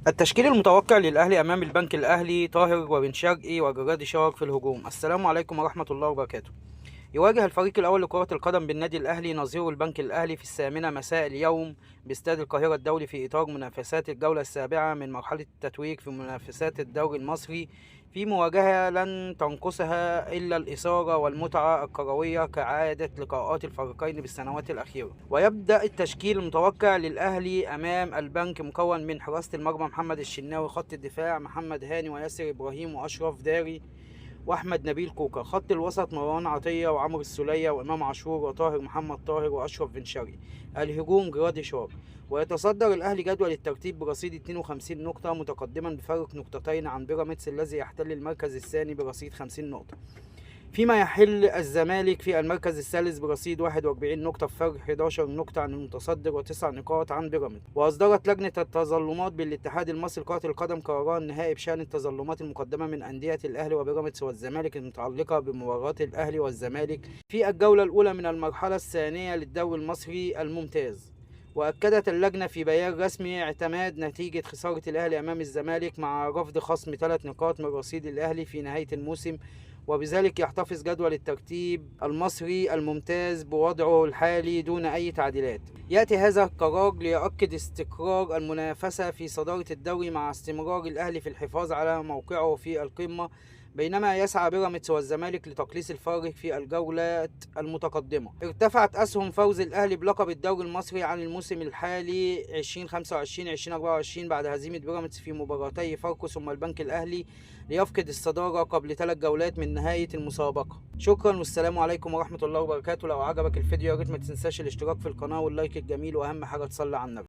التشكيل المتوقع للأهلي أمام البنك الأهلي: طاهر وبن شرقي وجرادي شارك في الهجوم. السلام عليكم ورحمة الله وبركاته. يواجه الفريق الأول لكرة القدم بالنادي الأهلي نظيره البنك الأهلي في 8 مساء اليوم باستاد القاهرة الدولي في إطار منافسات الجولة السابعة من مرحلة التتويج في منافسات الدوري المصري، في مواجهة لن تنقصها إلا الإثارة والمتعة الكروية كعادة لقاءات الفريقين بالسنوات الأخيرة. ويبدأ التشكيل المتوقع للأهلي أمام البنك مكون من حراسة المرمى محمد الشناوي، خط الدفاع محمد هاني وياسر إبراهيم وأشرف داري واحمد نبيل كوكا، خط الوسط مروان عطيه وعمرو السوليه وامام عاشور وطاهر محمد طاهر واشرف بن شرقي، الهجوم جرادي شار. ويتصدر الاهلي جدول الترتيب برصيد 52 نقطه، متقدما بفارق نقطتين عن بيراميدز الذي يحتل المركز الثاني برصيد 50 نقطه، فيما يحل الزمالك في المركز الثالث برصيد 41 نقطة بفرق 11 نقطة عن المتصدر و9 نقاط عن بيراميدز. وأصدرت لجنة التظلمات بالاتحاد المصري لكرة القدم قرار نهائي بشأن التظلمات المقدمة من أندية الأهلي وبيراميدز والزمالك المتعلقة بمباراة الأهلي والزمالك في الجولة الأولى من المرحلة الثانية للدوري المصري الممتاز. وأكدت اللجنة في بيان رسمي اعتماد نتيجة خسارة الأهلي أمام الزمالك مع رفض خصم 3 نقاط من رصيد الأهلي في نهاية الموسم، وبذلك يحتفظ جدول الترتيب المصري الممتاز بوضعه الحالي دون أي تعديلات. يأتي هذا القرار ليؤكد استقرار المنافسة في صدارة الدوري مع استمرار الأهلي في الحفاظ على موقعه في القمة، بينما يسعى بيراميدز والزمالك لتقليص الفارق في الجولات المتقدمة. ارتفعت أسهم فوز الأهلي بلقب الدوري المصري عن الموسم الحالي 2025-2024 بعد هزيمة بيراميدز في مباراتي فاركو ثم البنك الأهلي، ليفقد الصدارة قبل 3 جولات من نهاية المسابقة. شكرا والسلام عليكم ورحمة الله وبركاته. لو عجبك الفيديو يا ريت ما تنساش الاشتراك في القناة واللايك الجميل، وأهم حاجة تصلي على النبي.